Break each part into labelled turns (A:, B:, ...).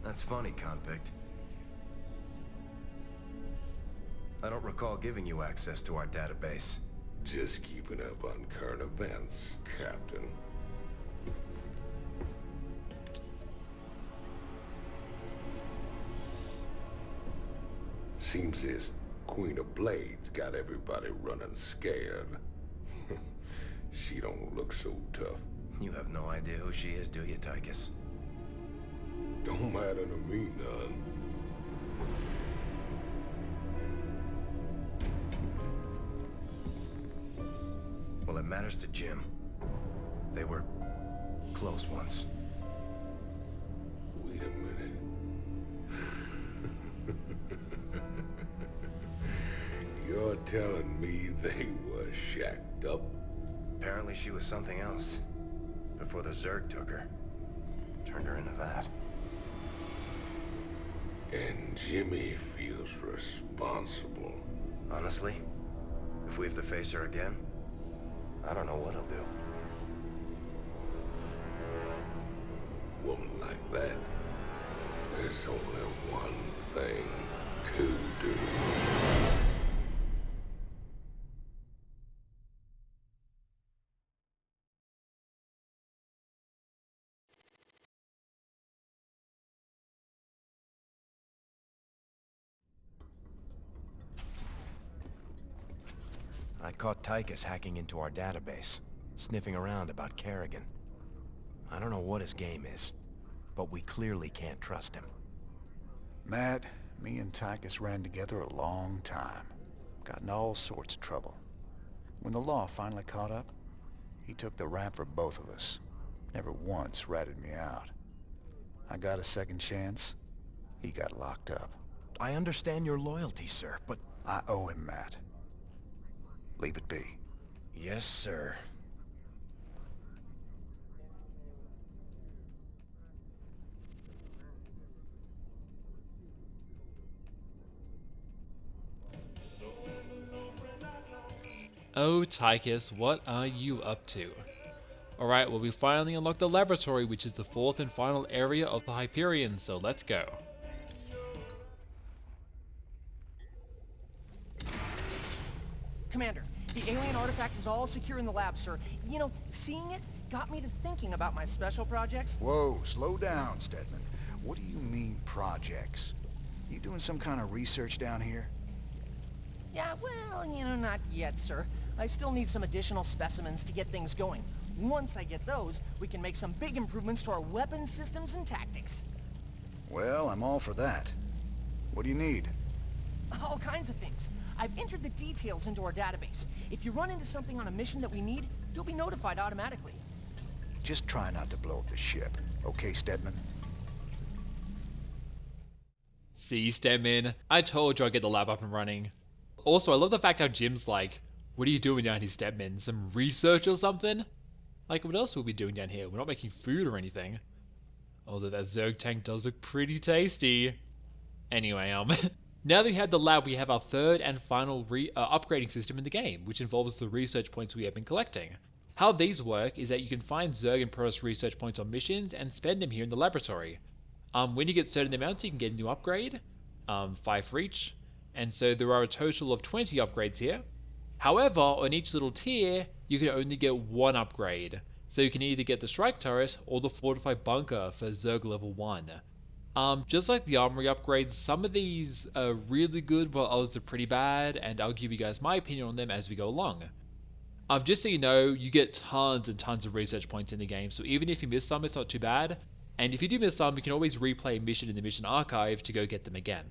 A: That's funny, convict. I don't recall giving you access to our database.
B: Just keeping up on current events, Captain. Seems this Queen of Blades got everybody running scared. She don't look so tough.
A: You have no idea who she is, do you, Tychus?
B: Don't matter to me none.
A: Well, it matters to Jim. They were close once.
B: Wait a minute. You're telling me they were shacked up?
A: Apparently she was something else. Before the Zerg took her. Turned her into that.
B: And Jimmy feels responsible.
A: Honestly, if we have to face her again, I don't know what he'll do.
B: Woman like that, there's only one thing to do.
A: I caught Tychus hacking into our database, sniffing around about Kerrigan. I don't know what his game is, but we clearly can't trust him.
C: Matt, me and Tychus ran together a long time. Got in all sorts of trouble. When the law finally caught up, he took the rap for both of us. Never once ratted me out. I got a second chance. He got locked up.
A: I understand your loyalty, sir, but...
C: I owe him, Matt. Leave it be.
A: Yes, sir.
D: Oh, Tychus, what are you up to? Alright, well we finally unlocked the laboratory, which is the fourth and final area of the Hyperion, so let's go.
E: Commander, the alien artifact is all secure in the lab, sir. You know, seeing it got me to thinking about my special projects.
C: Whoa, slow down, Stedman. What do you mean, projects? You doing some kind of research down here?
E: Yeah, well, you know, not yet, sir. I still need some additional specimens to get things going. Once I get those, we can make some big improvements to our weapon systems and tactics.
C: Well, I'm all for that. What do you need?
E: All kinds of things. I've entered the details into our database. If you run into something on a mission that we need, you'll be notified automatically.
C: Just try not to blow up the ship, okay, Stedman?
D: See, Stedman, I told you I'd get the lab up and running. Also, I love the fact how Jim's like, what are you doing down here, Stedman? Some research or something? Like, what else will we be doing down here? We're not making food or anything. Although that Zerg tank does look pretty tasty. Anyway, now that we have the lab, we have our third and final upgrading system in the game, which involves the research points we have been collecting. How these work is that you can find Zerg and Protoss research points on missions and spend them here in the laboratory. When you get certain amounts, you can get a new upgrade, 5 for each, and so there are a total of 20 upgrades here. However, on each little tier, you can only get one upgrade, so you can either get the strike turret or the fortified bunker for Zerg level 1. Just like the armory upgrades, some of these are really good while others are pretty bad, and I'll give you guys my opinion on them as we go along. Just so you know, you get tons and tons of research points in the game, so even if you miss some, it's not too bad. And if you do miss some, you can always replay a mission in the mission archive to go get them again.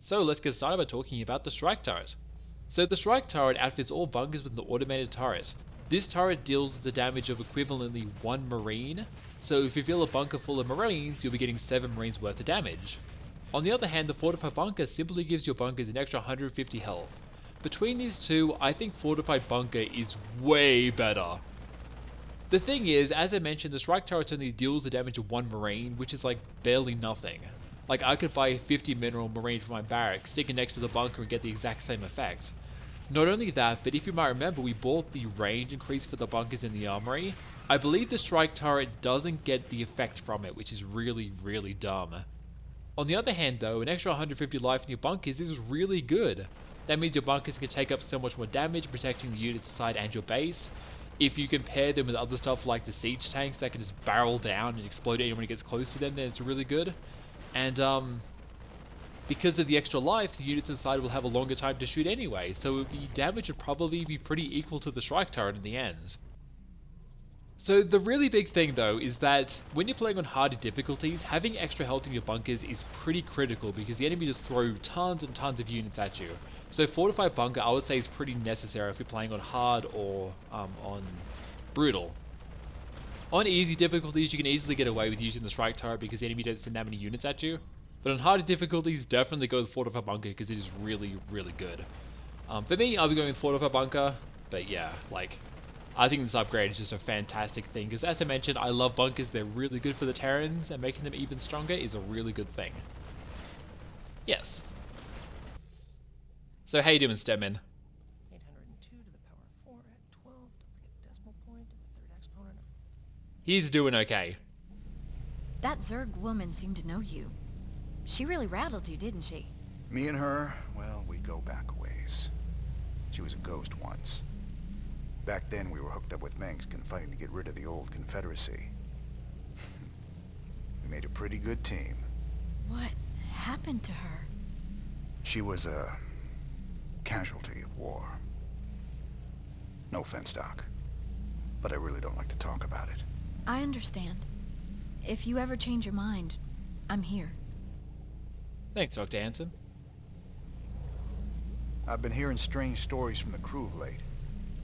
D: So let's get started by talking about the strike turret. So the strike turret outfits all bunkers with an automated turret. This turret deals the damage of equivalently 1 marine, so if you fill a bunker full of marines, you'll be getting 7 marines worth of damage. On the other hand, the fortified bunker simply gives your bunkers an extra 150 health. Between these two, I think fortified bunker is way better. The thing is, as I mentioned, the strike turret only deals the damage of 1 marine, which is like barely nothing. Like, I could buy a 50 mineral marine for my barracks, stick it next to the bunker and get the exact same effect. Not only that, but if you might remember, we bought the range increase for the bunkers in the armory, I believe the strike turret doesn't get the effect from it, which is really, really dumb. On the other hand though, an extra 150 life in your bunkers is really good. That means your bunkers can take up so much more damage, protecting the units inside and your base. If you compare them with other stuff like the siege tanks that can just barrel down and explode anyone who gets close to them, then it's really good. And because of the extra life, the units inside will have a longer time to shoot anyway, so the damage would probably be pretty equal to the strike turret in the end. So the really big thing though is that when you're playing on harder difficulties, having extra health in your bunkers is pretty critical because the enemy just throw tons and tons of units at you. So fortified bunker I would say is pretty necessary if you're playing on hard or on brutal. On easy difficulties you can easily get away with using the strike turret because the enemy don't send that many units at you. But on harder difficulties definitely go with fortified bunker because it is really, really good. For me I'll be going with fortified bunker, but yeah, like I think this upgrade is just a fantastic thing because as I mentioned, I love bunkers, they're really good for the Terrans and making them even stronger is a really good thing. Yes. So how you doing, Stedman?
E: 802 to the power of 4 at 12. Don't forget the decimal point and the third exponent of...
D: He's doing okay.
F: That Zerg woman seemed to know you. She really rattled you, didn't she?
C: Me and her, well, we go back a ways. She was a ghost once. Back then, we were hooked up with Mengsk fighting to get rid of the old Confederacy. We made a pretty good team.
F: What happened to her?
C: She was a casualty of war. No offense, Doc, but I really don't like to talk about it.
F: I understand. If you ever change your mind, I'm here.
D: Thanks, Dr. Hansen.
C: I've been hearing strange stories from the crew of late.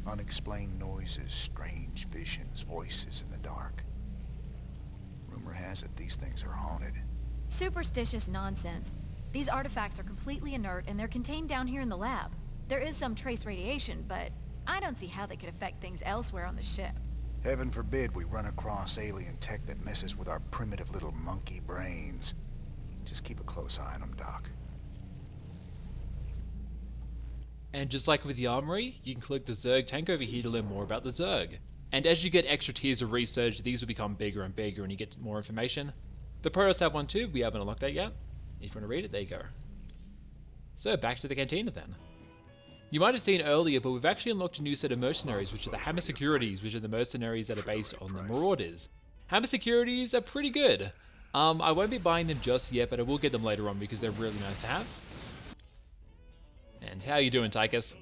C: Unexplained noises, strange visions, voices in the dark. Rumor has it these things are haunted.
F: Superstitious nonsense. These artifacts are completely inert and they're contained down here in the lab. There is some trace radiation, but I don't see how they could affect things elsewhere on the ship.
C: Heaven forbid we run across alien tech that messes with our primitive little monkey brains. Just keep a close eye on them, Doc.
D: And just like with the armory, you can click the Zerg tank over here to learn more about the Zerg. And as you get extra tiers of research, these will become bigger and bigger and you get more information. The Protoss have one too, we haven't unlocked that yet. If you want to read it, there you go. So back to the cantina then. You might have seen earlier, but we've actually unlocked a new set of mercenaries, which are the Hammer Securities, which are the mercenaries that are based on the Marauders. Hammer Securities are pretty good. I won't be buying them just yet, but I will get them later on because they're really nice to have. And how you doing, Tychus?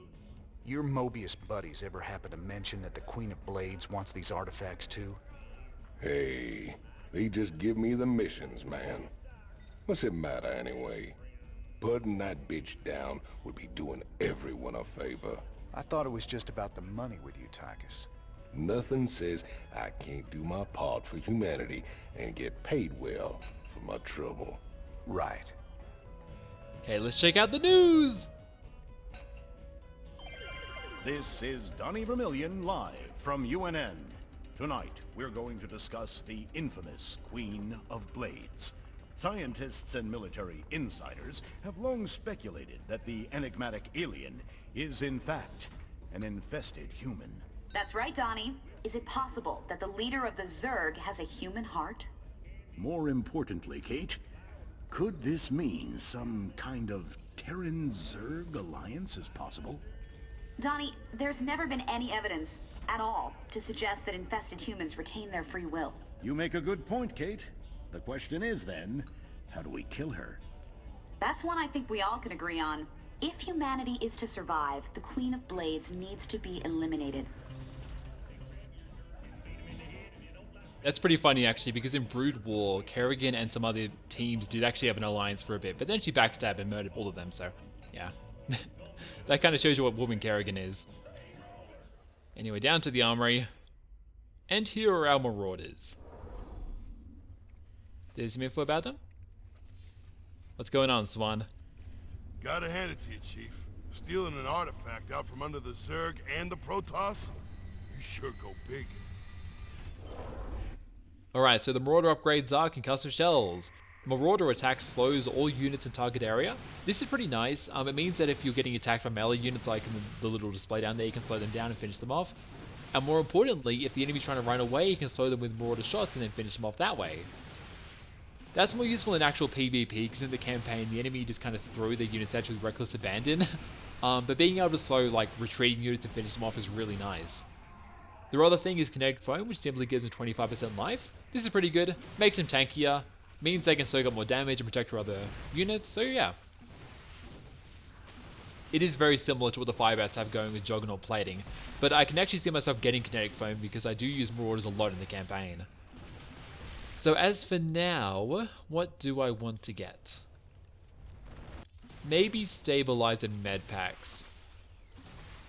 C: Your Mobius buddies ever happen to mention that the Queen of Blades wants these artifacts too?
B: Hey, they just give me the missions, man. What's it matter anyway? Putting that bitch down would be doing everyone a favor.
C: I thought it was just about the money with you, Tychus.
B: Nothing says I can't do my part for humanity and get paid well for my trouble.
C: Right.
D: Okay, let's check out the news!
G: This is Donnie Vermillion live from UNN. Tonight, we're going to discuss the infamous Queen of Blades. Scientists and military insiders have long speculated that the enigmatic alien is in fact an infested human.
H: That's right, Donnie. Is it possible that the leader of the Zerg has a human heart?
G: More importantly, Kate, could this mean some kind of Terran-Zerg alliance is possible?
H: Donnie, there's never been any evidence at all to suggest that infested humans retain their free will.
G: You make a good point, Kate. The question is then, how do we kill her?
H: That's one I think we all can agree on. If humanity is to survive, the Queen of Blades needs to be eliminated.
D: That's pretty funny actually, because in Brood War, Kerrigan and some other teams did actually have an alliance for a bit, but then she backstabbed and murdered all of them, so yeah. That kind of shows you what woman Kerrigan is. Anyway, down to the armory. And here are our Marauders. There's some info about them? What's going on, Swan?
I: Gotta hand it to you, Chief. Stealing an artifact out from under the Zerg and the Protoss? You sure go big.
D: Alright, so the Marauder upgrades are concussive shells. Marauder attack slows all units in target area. This is pretty nice. It means that if you're getting attacked by melee units like in the little display down there, you can slow them down and finish them off. And more importantly, if the enemy's trying to run away, you can slow them with Marauder shots and then finish them off that way. That's more useful in actual PvP, because in the campaign, the enemy just kind of throw their units at you with reckless abandon. But being able to slow like retreating units and finish them off is really nice. The other thing is Kinetic Foam, which simply gives them 25% life. This is pretty good, makes them tankier, means they can soak up more damage and protect your other units, so yeah. It is very similar to what the Firebats have going with Juggernaut plating, but I can actually see myself getting Kinetic Foam because I do use Marauders a lot in the campaign. So as for now, what do I want to get? Maybe Stabilizer Med Packs,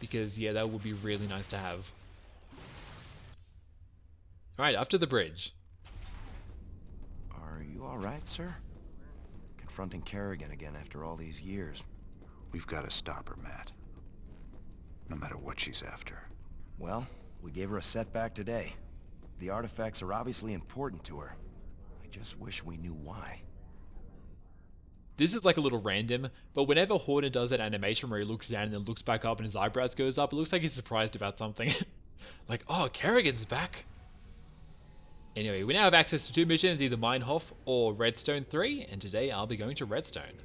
D: because yeah, that would be really nice to have. Alright, up to the bridge.
A: Are you alright, sir? Confronting Kerrigan again after all these years.
C: We've got to stop her, Matt. No matter what she's after.
A: Well, we gave her a setback today. The artifacts are obviously important to her. I just wish we knew why.
D: This is like a little random, but whenever Horner does that animation where he looks down and then looks back up and his eyebrows goes up, it looks like he's surprised about something. Like, oh, Kerrigan's back. Anyway, we now have access to 2 missions, either Minehof or Redstone 3, and today I'll be going to Redstone.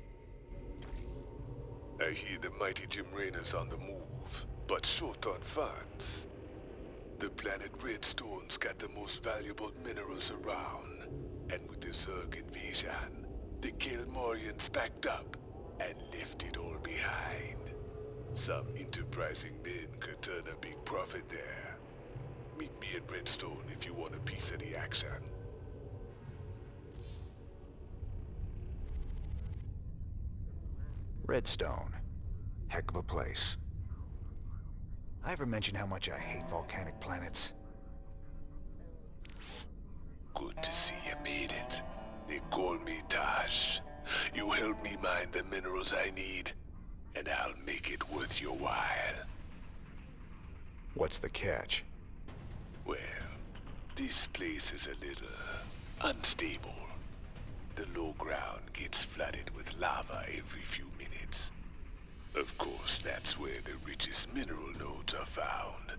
B: I hear the mighty Jim Raynor's on the move, but short on funds. The planet Redstone's got the most valuable minerals around, and with the Zerg invasion, the Kelmorians backed up and left it all behind. Some enterprising men could turn a big profit there. Meet me at Redstone if you want a piece of the action.
C: Redstone. Heck of a place. I ever mention how much I hate volcanic planets?
B: Good to see you made it. They call me Tosh. You help me mine the minerals I need, and I'll make it worth your while.
C: What's the catch?
B: Well, this place is a little unstable. The low ground gets flooded with lava every few minutes. Of course, that's where the richest mineral nodes are found.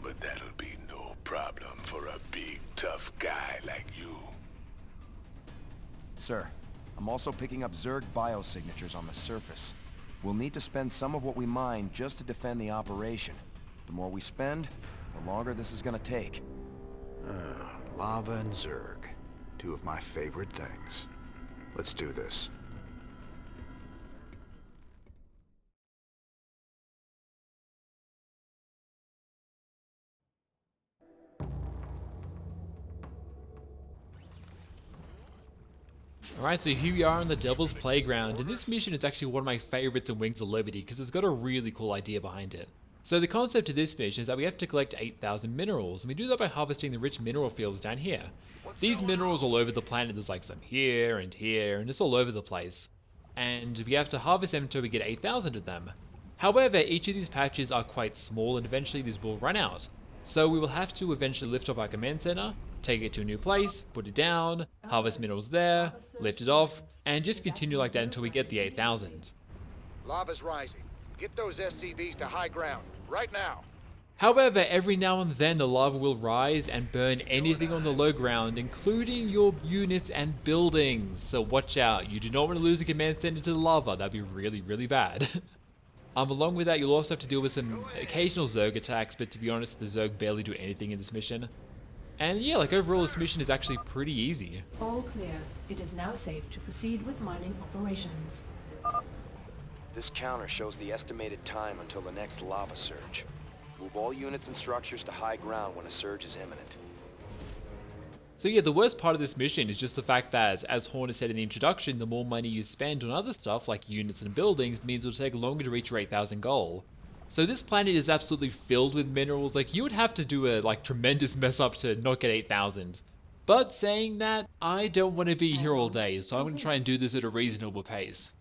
B: But that'll be no problem for a big, tough guy like you.
A: Sir, I'm also picking up Zerg biosignatures on the surface. We'll need to spend some of what we mine just to defend the operation. The more we spend, the longer this is gonna take.
C: Lava and Zerg. 2 of my favorite things. Let's do this.
D: Alright, so here we are on the Devil's Playground, and this mission is actually one of my favorites in Wings of Liberty because it's got a really cool idea behind it. So the concept of this mission is that we have to collect 8,000 minerals, and we do that by harvesting the rich mineral fields down here. These minerals all over the planet, there's like some here, and it's all over the place. And we have to harvest them until we get 8,000 of them. However, each of these patches are quite small, and eventually these will run out. So we will have to eventually lift off our command center, take it to a new place, put it down, harvest minerals there, lift it off, and just continue like that until we get the 8,000.
J: Lava's rising. Get those SCVs to high ground, right now.
D: However, every now and then the lava will rise and burn anything on the low ground, including your units and buildings. So watch out, you do not want to lose a command center to the lava, that'd be really, really bad. Along with that, you'll also have to deal with some occasional Zerg attacks, but to be honest, the Zerg barely do anything in this mission. And yeah, like overall this mission is actually pretty easy.
K: All clear. It is now safe to proceed with mining operations.
A: This counter shows the estimated time until the next lava surge. Move all units and structures to high ground when a surge is imminent.
D: So yeah, the worst part of this mission is just the fact that, as Horner said in the introduction, the more money you spend on other stuff like units and buildings means it'll take longer to reach your 8,000 goal. So this planet is absolutely filled with minerals, like you would have to do a tremendous mess up to not get 8,000. But saying that, I don't want to be here all day, so I'm going to try and do this at a reasonable pace.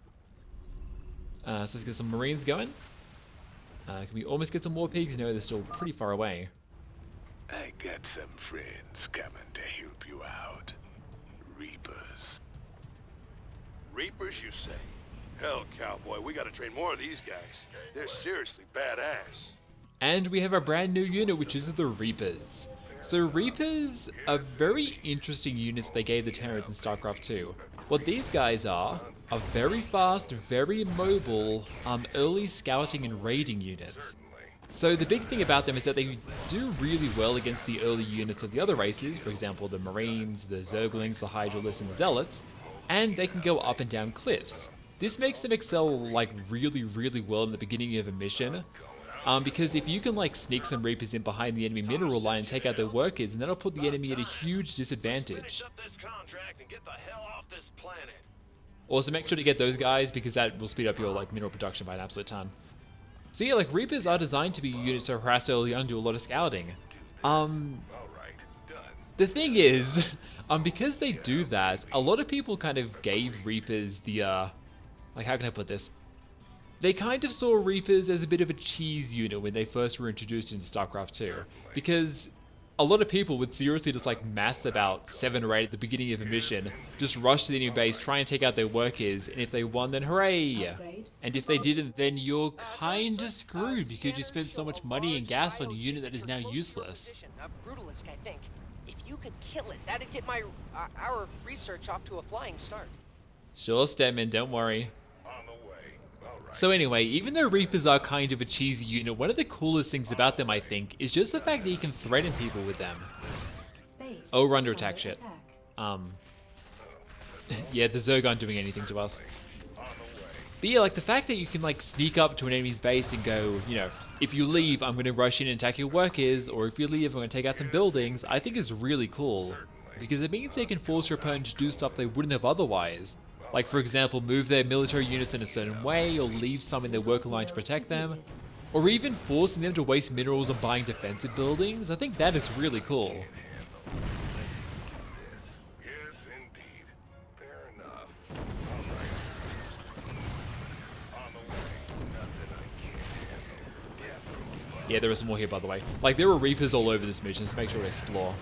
D: So let's get some Marines going. Can we almost get some more pigs? No, they're still pretty far away.
B: I got some friends coming to help you out. Reapers.
I: Reapers, you say? Hell, cowboy, we gotta train more of these guys. They're seriously badass.
D: And we have a brand new unit, which is the Reapers. So Reapers are very interesting units they gave the Terrans in StarCraft II. What these guys are very fast, very mobile, early scouting and raiding units. So the big thing about them is that they do really well against the early units of the other races, for example the Marines, the Zerglings, the Hydralisks, and the Zealots, and they can go up and down cliffs. This makes them excel like really well in the beginning of a mission, because if you can like sneak some Reapers in behind the enemy mineral line and take out their workers, and that'll put the enemy at a huge disadvantage. Also make sure to get those guys because that will speed up your like mineral production by an absolute ton. So yeah, like Reapers are designed to be units to harass early on and do a lot of scouting. The thing is, because they do that, a lot of people kind of gave Reapers the, like how can I put this? They kind of saw Reapers as a bit of a cheese unit when they first were introduced into StarCraft II, because a lot of people would seriously just like mass about 7 or 8 at the beginning of a mission, just rush to the enemy base, try and take out their workers, and if they won then hooray! And if they didn't then you're kinda screwed because you spent so much money and gas on a unit that is now useless.
E: Brutalisk, I think. If you could kill it, that'd get our research off to a flying start.
D: Sure, Stedman, don't worry. So anyway, even though Reapers are kind of a cheesy unit, one of the coolest things about them, I think, is just the fact that you can threaten people with them. Oh, we're under attack shit. Yeah, the Zerg aren't doing anything to us. But yeah, like the fact that you can like sneak up to an enemy's base and go, you know, if you leave, I'm going to rush in and attack your workers, or if you leave, I'm going to take out some buildings, I think is really cool. Because it means they can force your opponent to do stuff they wouldn't have otherwise. Like, for example, move their military units in a certain way, or leave some in their worker line to protect them, or even forcing them to waste minerals on buying defensive buildings. I think that is really cool. Yeah, there are some more here, by the way. Like, there are Reapers all over this mission, so make sure to explore.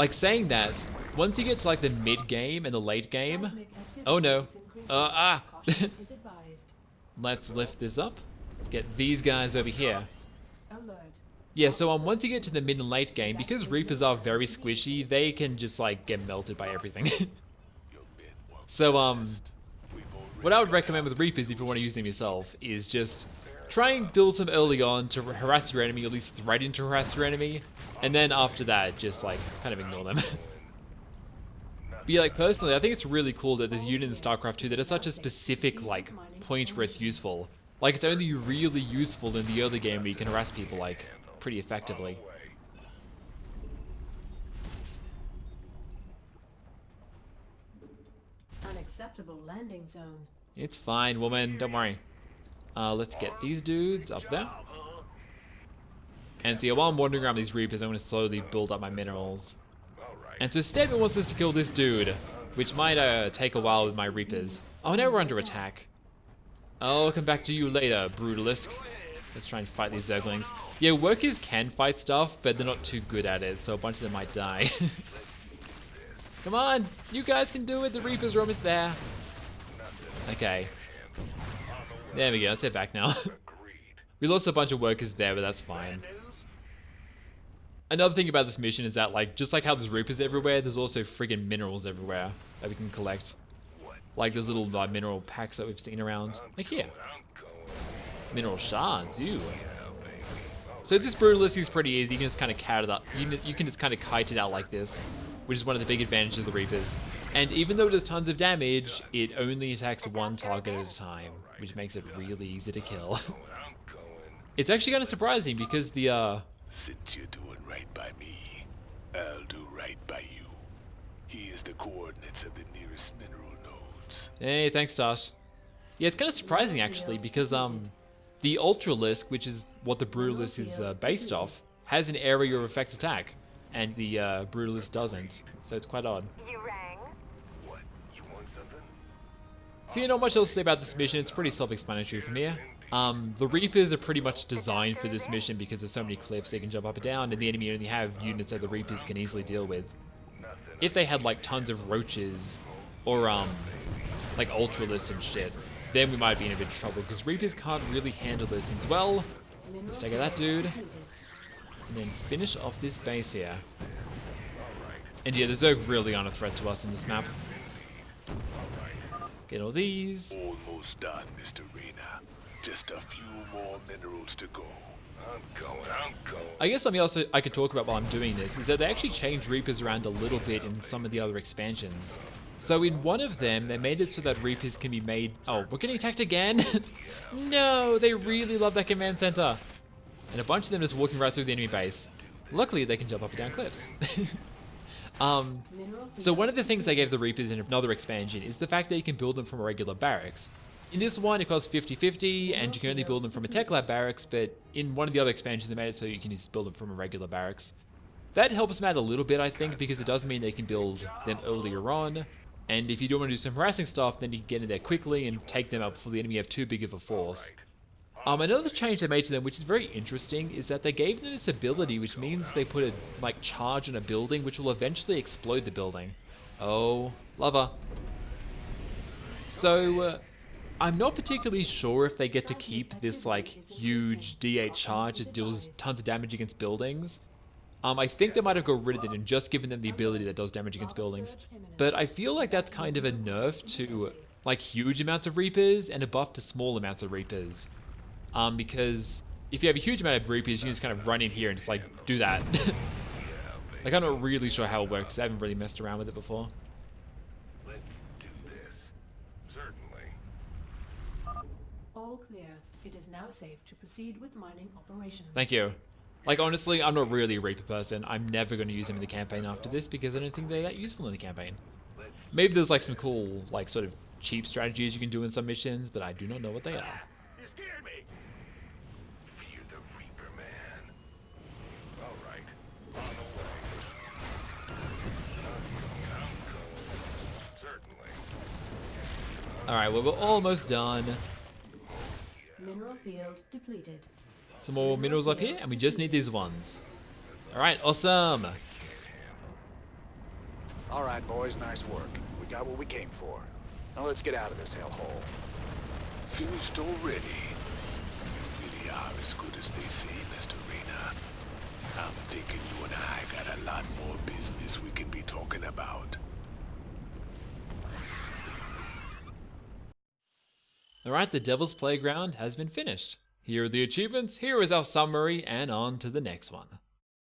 D: Like, saying that, once you get to like the mid game and the late game, oh no, let's lift this up, get these guys over here. Yeah, so once you get to the mid and late game, because Reapers are very squishy, they can just like get melted by everything. So what I would recommend with Reapers if you want to use them yourself is just try and build some early on to harass your enemy, or at least threaten to harass your enemy, and then after that just like kind of ignore them. But yeah, like personally, I think it's really cool that there's a unit in StarCraft II that is such a specific like point where it's useful. Like it's only really useful in the early game where you can harass people like pretty effectively.
K: Unacceptable landing zone.
D: It's fine, woman, don't worry. Let's get these dudes up there. And so yeah, while I'm wandering around these Reapers, I'm going to slowly build up my minerals. And so Stedman wants us to kill this dude, which might take a while with my Reapers. Oh, now we're under attack. I'll come back to you later, Brutalisk. Let's try and fight these Zerglings. Yeah, workers can fight stuff, but they're not too good at it, so a bunch of them might die. Come on, you guys can do it, the Reapers are almost there. Okay. There we go, let's head back now. We lost a bunch of workers there, but that's fine. Another thing about this mission is that, like, just like how there's Reapers everywhere, there's also friggin' minerals everywhere that we can collect. Like those little mineral packs that we've seen around. Like here. Mineral shards, ew. So this Brutalisk is pretty easy, you can just kind of cat it up. You can just kind of kite it out like this, which is one of the big advantages of the Reapers. And even though it does tons of damage, it only attacks one target at a time, which makes it really easy to kill. It's actually kind of surprising because the
B: Since you're doing right by me, I'll do right by you. Here's the coordinates of the nearest mineral nodes.
D: Hey, thanks, Tosh. Yeah, it's kind of surprising actually because the Ultralisk, which is what the Brutalisk is based off, has an area of effect attack, and the Brutalisk doesn't. So it's quite odd.
L: You rang?
B: What? You want something?
D: So yeah, not much else to say about this mission. It's pretty self-explanatory from here. The Reapers are pretty much designed for this mission because there's so many cliffs they can jump up and down, and the enemy only have units that the Reapers can easily deal with. If they had like tons of roaches or like Ultralisks and shit, then we might be in a bit of trouble, because Reapers can't really handle those things well. Let's take out that dude. And then finish off this base here. And yeah, the Zerg really aren't a threat to us in this map. Get all these.
B: Almost done, Mr. Rena. Just a few more minerals to go. I'm going.
D: I guess something else I could talk about while I'm doing this is that they actually changed Reapers around a little bit in some of the other expansions. So in one of them, they made it so that Reapers can be made... Oh, we're getting attacked again? No, they really love that command center. And a bunch of them just walking right through the enemy base. Luckily, they can jump up and down cliffs. So one of the things they gave the Reapers in another expansion is the fact that you can build them from a regular barracks. In this one, it costs 50-50, and you can only build them from a tech lab barracks, but in one of the other expansions, they made it so you can just build them from a regular barracks. That helps them out a little bit, I think, because it does mean they can build them earlier on, and if you do want to do some harassing stuff, then you can get in there quickly and take them out before the enemy have too big of a force. Another change they made to them, which is very interesting, is that they gave them this ability, which means they put a charge on a building, which will eventually explode the building. Oh, lava. So, I'm not particularly sure if they get to keep this huge D8 charge that deals tons of damage against buildings. I think they might have got rid of it and just given them the ability that does damage against buildings. But I feel like that's kind of a nerf to huge amounts of Reapers and a buff to small amounts of Reapers. Because if you have a huge amount of Reapers, you can just kind of run in here and just do that. I'm not really sure how it works. I haven't really messed around with it before.
B: Let's do this. Certainly.
K: All clear. It is now safe to proceed with mining operations.
D: Thank you. Honestly, I'm not really a Reaper person. I'm never going to use them in the campaign after this because I don't think they're that useful in the campaign. Maybe there's some cool, sort of cheap strategies you can do in some missions, but I do not know what they are.
B: You scared me. Fear the Reaper, man. All right. On the way. Certainly.
D: Alright, well, we're almost done.
K: Mineral field depleted.
D: Some more minerals up here, and we just need these ones. Alright, awesome.
J: All right, boys, nice work. We got what we came for. Now let's get out of this hellhole.
B: Finished already? You really are as good as they say, Mr. Rena. I'm thinking you and I got a lot more business we can be talking about.
D: Alright, the Devil's Playground has been finished. Here are the achievements, here is our summary, and on to the next one.